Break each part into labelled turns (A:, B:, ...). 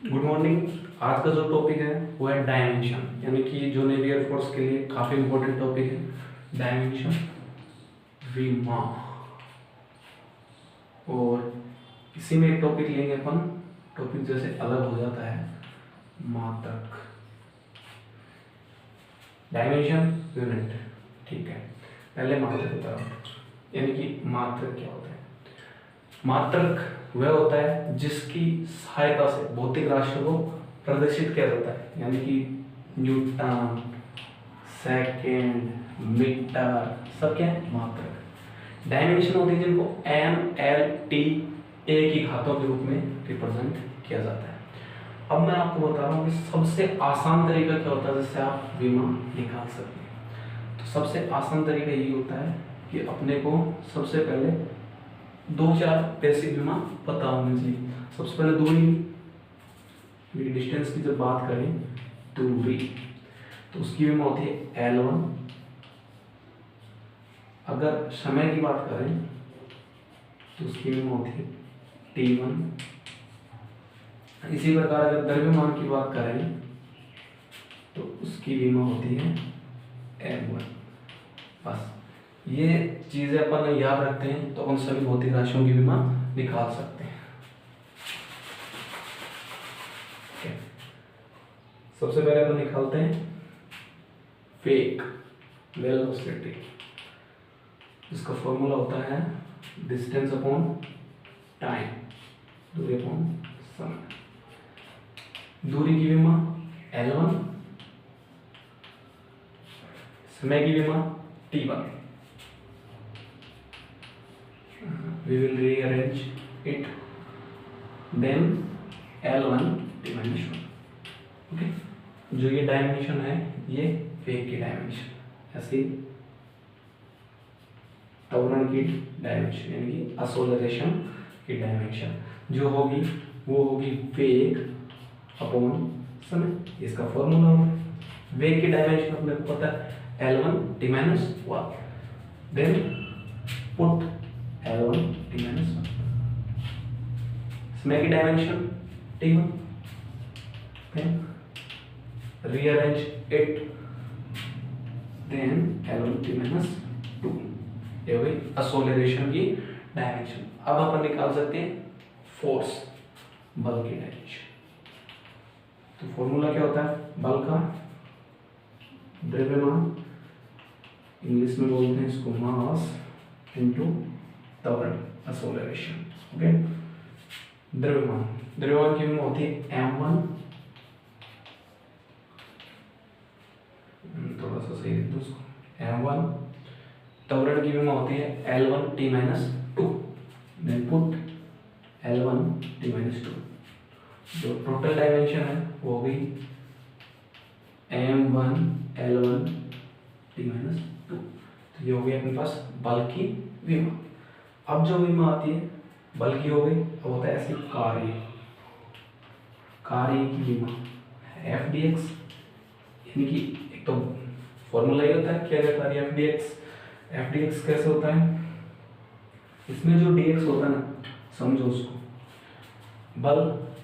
A: Good morning. आज का जो टॉपिक है वो है डायमेंशन, यानी कि जो नेवी एयरफोर्स के लिए काफ़ी इंपॉर्टेंट टॉपिक है डायमेंशन, विमा। और इसी में एक टॉपिक लेंगे अपन, टॉपिक जैसे अलग हो जाता है, मात्रक। डायमेंशन यूनिट, ठीक है। पहले मात्रक बताओ, यानी कि मात्रक क्या होता है। मात्रक वह होता है जिसकी सहायता से भौतिक राशियों को प्रदर्शित किया जाता है, यानी कि न्यूटन, सेकेंड, मीटर, सब क्या है मात्रक। डायमेंशन होती है जिनको एम एल टी ए की घातों के रूप में रिप्रेजेंट किया जाता है। अब मैं आपको बता रहा हूँ कि सबसे आसान तरीका क्या होता है जिससे आप विमा निकाल सकते हैं। तो सबसे आसान तरीका यही होता है कि अपने को सबसे पहले 2-4 बेसिक विमा पता होनी चाहिए। सबसे पहले दूरी, डिस्टेंस की जब बात करें दूरी, तो उसकी विमा होती है L1। अगर समय की बात करें तो उसकी विमा होती है T1। इसी प्रकार अगर द्रव्यमान की बात करें तो उसकी विमा होती है M1। बस ये चीजें अपन याद रखते हैं तो उन सभी भौतिक राशियों की विमा निकाल सकते हैं। सबसे पहले अपन निकालते हैं वेग, वेलोसिटी। इसका फॉर्मूला होता है डिस्टेंस अपॉन टाइम, दूरी अपॉन समय। दूरी की विमा L1, समय की विमा T1। We will rearrange it, then L1 dimension। Okay, जो ये डायमेंशन है ये वेग की डायमेंशन, ऐसे त्वरण की डायमेंशन यानी कि असोलरेशन की डायमेंशन जो होगी वो होगी वेग अपॉन समय। इसका फॉर्मूला होगा वेग की डायमेंशन अपने को पता है L1 T minus 1, then put L1 T minus 1। समय की dimension T1, then rearrange it, then L1 T minus 2। ये हुई असोलरेशन की डायमेंशन। अब अपन निकाल सकते हैं फोर्स, बल की डायमेंशन। तो फॉर्मूला क्या होता है बल का, द्रव्यमान, इंग्लिश में बोलते हैं इसको मास इनटू त्वरण, असोलरेशन। ओके, द्रव्यमान, द्रव्यमान की विमा होती है M1, थोड़ा सा सही लिख दो उसको, M1। त्वरण की विमा होती है L1 T minus 2, then put L1 T minus 2। जो टोटल डायमेंशन है वो हो गई M1 L1 T minus 2। तो ये हो गया अपने पास बल की विमा। अब जो विमा आती है बल की हो गई, अब होता है ऐसे कार्य, कार्य की विमा FDX, यानी कि एक तो फॉर्मूला ही होता है क्या कहता है FDX। FDX कैसे होता है, इसमें जो DX होता है ना, समझो उसको बल,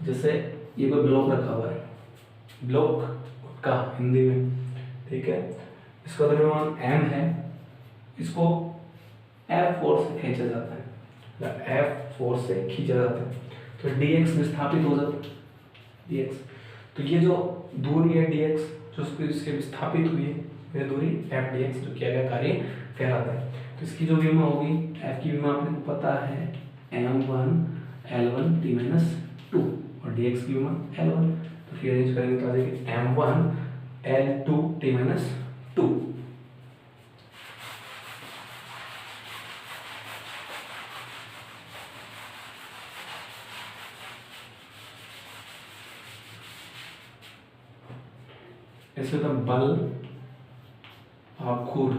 A: जैसे ये कोई ब्लॉक रखा हुआ है, ब्लॉक का हिंदी में, ठीक है, इसका द्रव्यमान M है, इसको F फोर्स से खींचा जाता है, F फोर्स से खींचा जाता है, तो DX विस्थापित हो जाता है, DX। तो ये जो दूरी है DX जो इसके विस्थापित हुई है वह दूरी FDX जो किया गया कार्य कहलाता है। तो इसकी जो विमा होगी, F की विमा आपको पता है M1 L1 T minus 2 और DX की विमा L1। तो फिर अरेंज करेंगे तो आ जाएगी M1 L2 T minus 2। ऐसे होता बल आघूर्ण,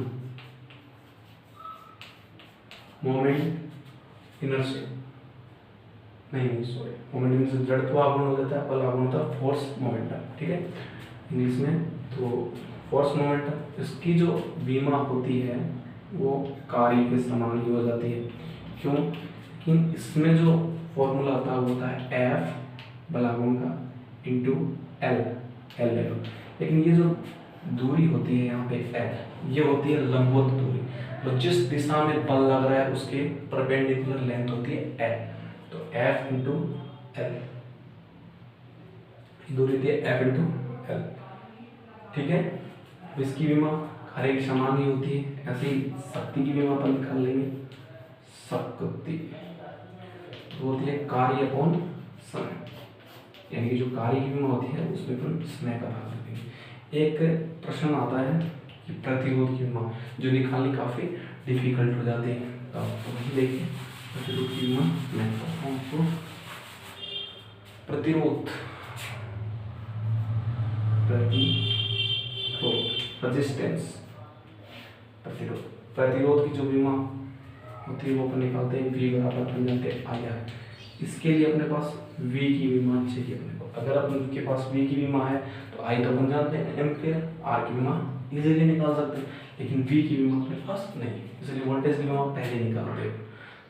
A: मोमेंट इनर्शिया, नहीं सॉरी, मोमेंट इनर्शिया जड़त्व आघूर्ण हो जाता है, बल आघूर्ण होता है फोर्स मोमेंटम, ठीक है इंग्लिश में। तो फोर्स मोमेंटम, इसकी जो विमा होती है वो कार्य के समान ही हो जाती है। क्यों? लेकिन इसमें जो फॉर्मूला आता है वो होता है F बल आघूर्ण का इंटू एल, एल ले लो। लेकिन ये जो दूरी होती है यहाँ पे एल, ये होती है लंबवत दूरी, तो जिस दिशा में बल लग रहा है उसके परपेंडिकुलर लेंथ होती है एल। तो एफ इंटू एल, दूरी थी एफ इंटू एल। ठीक है, इसकी विमा हर एक समान ही होती है। ऐसे ही शक्ति की विमा अपन निकाल लेंगे। शक्ति तो होती है कार्य अपॉन समय, यानी कि जो कार्य की विमा होती है उसमें अपन समय का भाग देंगे। एक प्रश्न आता है कि प्रतिरोध की विमा, जो निकालनी काफी डिफिकल्ट हो जाती है। तो आप वही देखिए प्रतिरोध की विमा मैं बताता हूँ आपको। प्रतिरोध, रेजिस्टेंस, प्रतिरोध, प्रतिरोध की जो विमा होती है वो अपन निकालते हैं V बराबर बन जाते हैं IR। इसके लिए अपने पास V की विमा चाहिए अपने को। अगर अपन के पास V की विमा है तो I तो अपन जानते हैं एम्पियर, R की विमा इजीली निकाल सकते हैं, लेकिन V की विमा अपने पास नहीं, इसलिए वोल्टेज की विमा पहले निकालते हैं।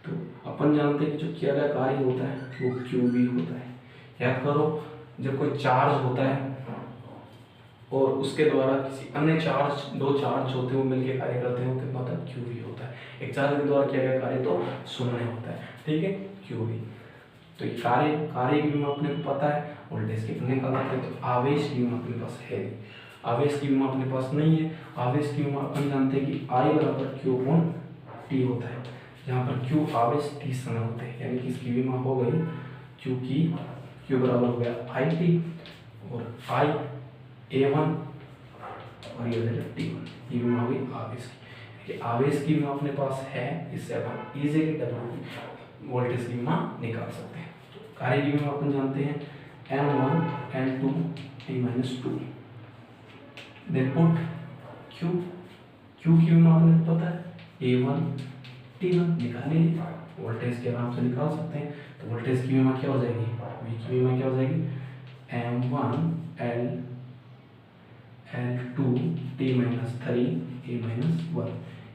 A: तो अपन जानते हैं कि जो किया गया कार्य होता है वो QV होता है। याद करो, जब कोई चार्ज होता है और उसके द्वारा किसी अन्य चार्ज, दो चार्ज होते हैं वो मिलकर कार्य करते हैं, वो कितना होता है QV होता है। एक चार्ज के द्वारा किया गया कार्य तो शून्य होता है। ठीक है, QV। तो ये कार्य की विमा अपने को पता है, वोल्टेज की अपने निकाल सकते हैं। तो आवेश की विमा अपने पास है नहीं, आवेश की विमा अपने पास नहीं है। आवेश की विमा अपन जानते हैं कि I बराबर Q अपॉन T होता है, जहाँ पर Q आवेश, T समय होते हैं, यानी कि इसकी विमा हो गई Q बराबर हो गया IT और I A1 और ये हो जाएगा T1। ये विमा हो गई आवेश की। आवेश की विमा अपने पास है, इससे अपन इजीली W वोल्टेज की विमा निकाल सकते हैं। कार्य की विमा अपन जानते हैं M1 L2 T-2। Then put Q की विमा अपने को पता है A1 T1, निकालिए, वोल्टेज के आराम से निकाल सकते हैं। तो वोल्टेज की विमा क्या हो जाएगी, V की विमा क्या हो जाएगी M1 L2 T-3 A-1।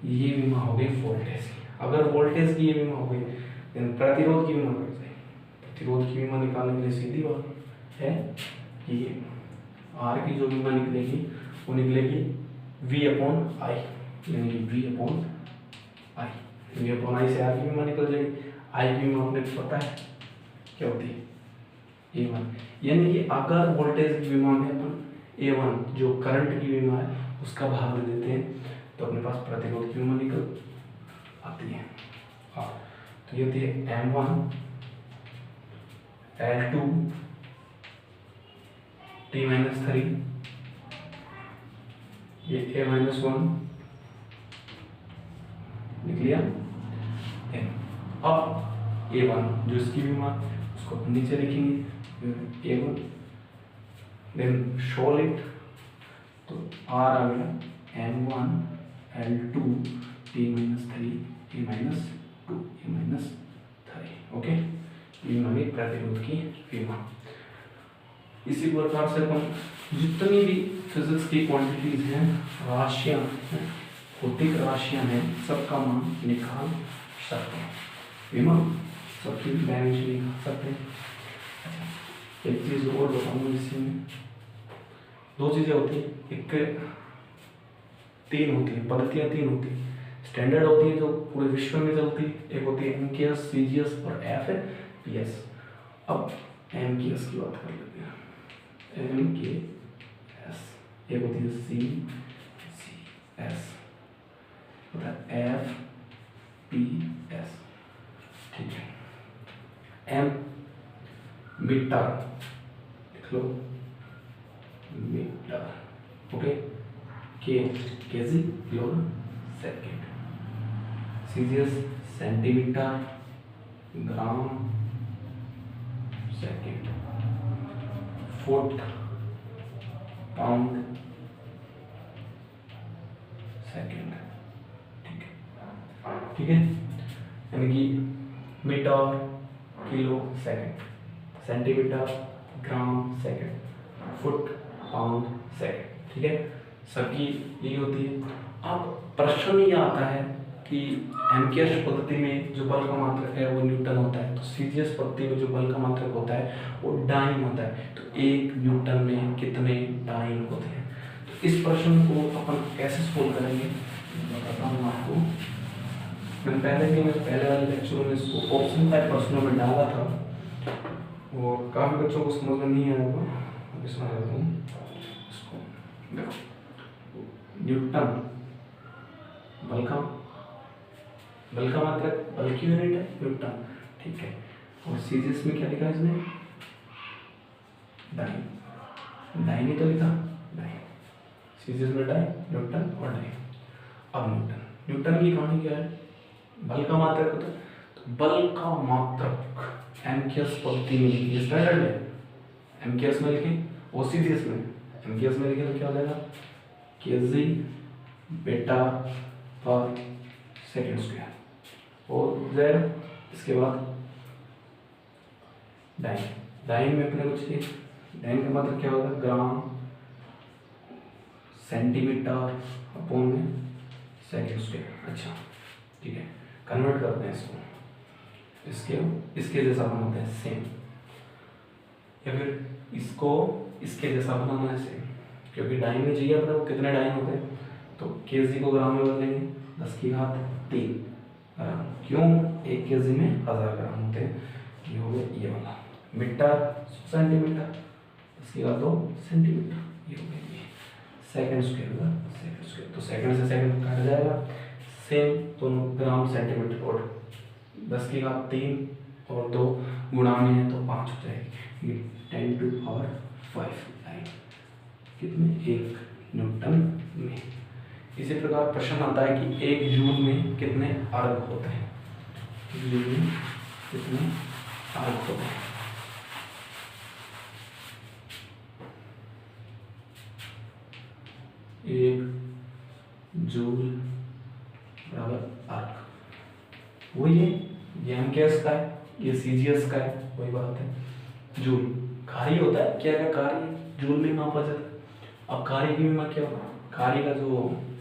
A: ये विमा हो गई वोल्टेज की। अगर वोल्टेज की ये विमा हो गई, देन प्रतिरोध की विमा कर जाएगी। प्रतिरोध की विमा निकालने के लिए सीधी बात है कि R की जो विमा निकलेगी वो निकलेगी V अपॉन I, यानी कि V अपॉन I से R की विमा निकल जाएगी। I की विमा अपने को पता है क्या होती है A1, यानी कि अगर वोल्टेज की विमा में अपन A1 जो करंट की विमा है उसका भाग दे देते हैं तो अपने पास प्रतिरोध की विमा निकल आती है। तो ये होती है M1 L2 T-3, ये A-1 लिख लिया। अब A1 जो इसकी विमा उसको अपन नीचे लिखेंगे A1, देन सॉलिड, तो R आ गया M1 L2 T-3 A-2 A-3। Okay, ये हमारी प्रतिरोध की विमा। इसी प्रकार से अपन जितनी भी फिजिक्स की क्वांटिटीज हैं, राशियां हैं, भौतिक राशियां हैं, सबका मान निकाल सकते हैं। विमा सबकी डायमेंशन निकाल सकते हैं। अच्छा, एक चीज और बताऊंगा इसमें, दो चीजें होती हैं, एक तीन होती है पद्धतियां, तीन होती है। स्टैंडर्ड होती है जो पूरे विश्व में चलती है, एक होती है MKS, CGS और FPS। अब MKS की बात कर लेते हैं। MKS, एक होती है CGS, होता है FPS। ठीक है, M मीटर लिख लो, metre. Okay, KG kilo second, CGS centimetre, gram second, foot pound second. ठीक है, यानी कि metre kilo second, centimetre gram second, foot pound second. ठीक है, सबकी यही होती है। अब प्रश्न ये आता है कि एमकेएस पद्धति में जो बल का मात्रक है वो न्यूटन होता है, तो सीजीएस पद्धति में जो बल का मात्रक होता है वो डाइन होता है। तो 1 न्यूटन में कितने डाइन होते हैं? तो इस प्रश्न को अपन कैसे सोल्व करेंगे बताता हूँ आपको। मैंने पहले वाले लेक्चर में इसको ऑप्शन टाइप प्रश्नों में डाला था और काफ़ी बच्चों को समझ में नहीं आया होगा। अभी समझ आता हूँ इसको। देखो, न्यूटन बल का मात्रक, बल की यूनिट है न्यूटन, ठीक है। और सीजीएस में क्या लिखा इसने? डाइन ही तो लिखा, डाइन। सीजीएस में डाइन, न्यूटन और डाइन। अब न्यूटन की कहानी क्या है? बल का मात्रक होता है, तो बल का मात्रक एमकेएस पद्धति में लिखिए, स्टैंडर्ड में एमकेएस में लिखिए और सीजीएस में एमकेएस में लिखिए तो क्या हो जाएगा? केजी बेटा पर सेकेंड स्क्वायर और जेड, इसके बाद डाइन में अपने कुछ डाइन का मतलब क्या होगा? ग्राम सेंटीमीटर अपॉन में सेकेंड स्क्वायर। अच्छा ठीक है, कन्वर्ट करते हैं इसको, इसके जैसा बनाते हैं सेम, या फिर इसको इसके जैसा बनाना है सेम, क्योंकि डाइन में चाहिए अपने को कितने डाइन होते हैं, तो केजी को ग्राम में बदलेंगे 10⁻³ ग्राम। क्यों? 1 केजी में 1000 ग्राम होते हैं। ये हो गया ये वाला। मीटर सेंटीमीटर, 10⁻² सेंटीमीटर, ये हो गया ये। सेकेंड स्क्वायर, तो सेकेंड से सेकेंड काट जाएगा, सेम दोनों ग्राम सेंटीमीटर और 10⁻³ और 2 गुणा में है तो 5 हो जाएगी। ये 10⁵ डाइन कितने? 1 न्यूटन में। इसी प्रकार प्रश्न आता है कि 1 जूल में कितने अर्घ होते हैं? जूल में कितने अर्घ होते हैं? एक जूल बराबर अर्घ। वही है, ये एमकेएस का है, ये सीजीएस का है, वही बात है। जूल कार्य होता है, क्या क्या कार्य जूल में मापा जाता है। अब कार्य की विमा क्या होगा? कार्य का जो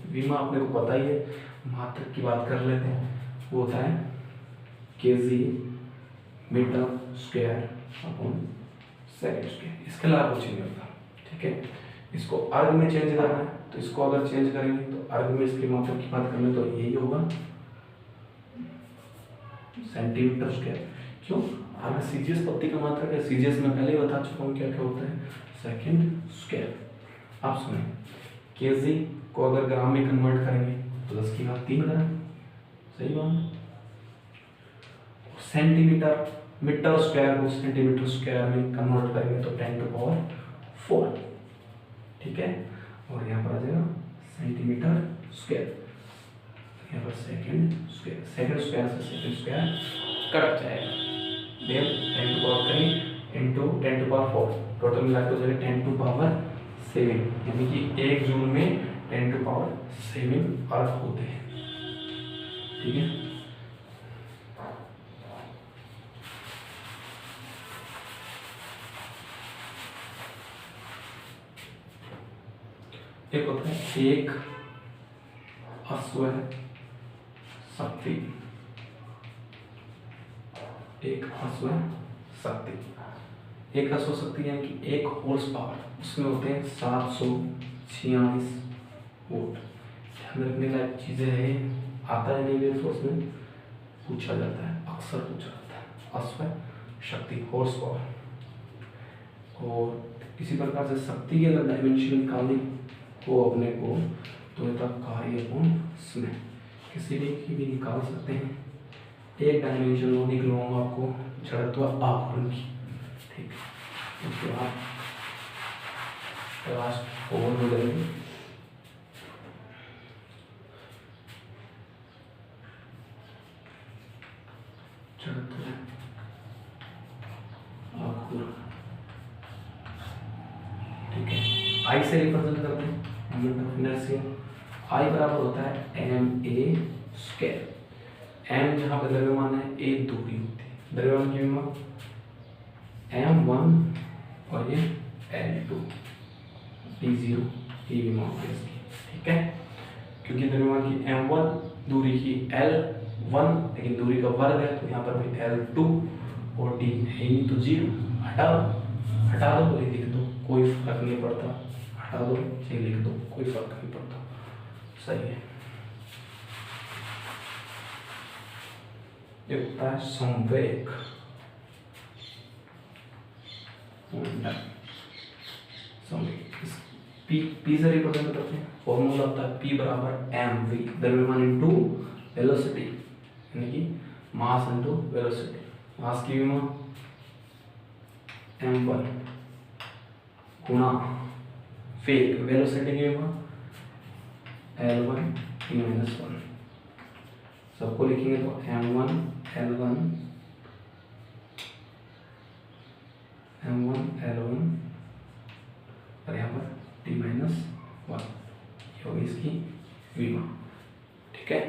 A: विमा अपने को पता ही है, मात्रक की बात कर लेते हैं, वो होता है KG metre square upon second square. इसके अलावा कुछ नहीं होता, ठीक है। इसको अर्घ में चेंज करना है, तो इसको अगर चेंज करेंगे तो अर्घ में इसकी मात्रक की बात करें तो यही होगा सेंटीमीटर स्क्वायर। क्यों? अगर सीजीएस पद्धति का मात्रक है, सीजीएस में पहले ही बता चुका हूँ क्या क्या होता है, सेकेंड स्क्वायर। आप सुने, केजी को अगर ग्राम में कन्वर्ट करेंगे तो 10⁻³ ग्राम, सही बात। सेंटीमीटर मीटर स्क्वायर को सेंटीमीटर स्क्वायर में कन्वर्ट करेंगे तो 10⁴, ठीक है। और यहाँ पर आ जाएगा सेंटीमीटर स्क्वायर, यहाँ पर सेकेंड स्क्वायर से सेकेंड स्क्वायर कट जाएगा। देन 10⁻³ इंटू 10⁴, टोटल मिला के हो जाएगा 10⁻⁷, यानी कि 1 जूल में 10⁷ अर्घ होते हैं, ठीक है। एक होता है एक अश्व शक्ति, एक अश्व शक्ति यानी कि 1 हॉर्स पावर, उसमें होते हैं 746 वोल्ट। ध्यान रखने लायक चीजें हैं, आता है नहीं मेरे फोर्स में पूछा जाता है, अक्सर पूछा जाता है। अश्व शक्ति हॉर्स पावर। और इसी प्रकार से शक्ति की अगर डायमेंशन निकालनी वो अपने को तो तक कार्य में किसी भी निकाल सकते हैं। एक डायमेंशन वो निकलवाऊंगा आपको जड़त्व आघूर्ण की, ठीक है। उसके बाद क्लास 4 में जाएंगे। जड़त्व आघूर्ण, ठीक है। आई से रिप्रेजेंट करते हैं मोमेंट ऑफ इनर्शिया। आई बराबर होता है ma²। m जहाँ पे द्रव्यमान है, a दूरी होती है, द्रव्यमान की विमा m1 और ये L2 d0 ये विमा होती है इसकी, ठीक है। क्योंकि द्रव्यमान की m1 दूरी की l1 लेकिन दूरी का वर्ग है तो यहाँ पर भी l2 और t है ही नहीं तो 0। हटा दो ये लिख दो, कोई फर्क नहीं पड़ता, हटा दो ये लिख दो, कोई फर्क नहीं पड़ता, सही है। ये होता है संवेग। पी से रिप्रेजेंट करते हैं, फॉर्मूला होता है P बराबर mv, द्रव्यमान इनटू वेलोसिटी, यानी कि मास इनटू वेलोसिटी। मास की विमा m1 गुणा वेग, वेलोसिटी की विमा l1 t माइनस 1। सबको लिखेंगे तो m1 l1 और यहाँ पर t माइनस 1, ये होगी इसकी विमा। ठीक है।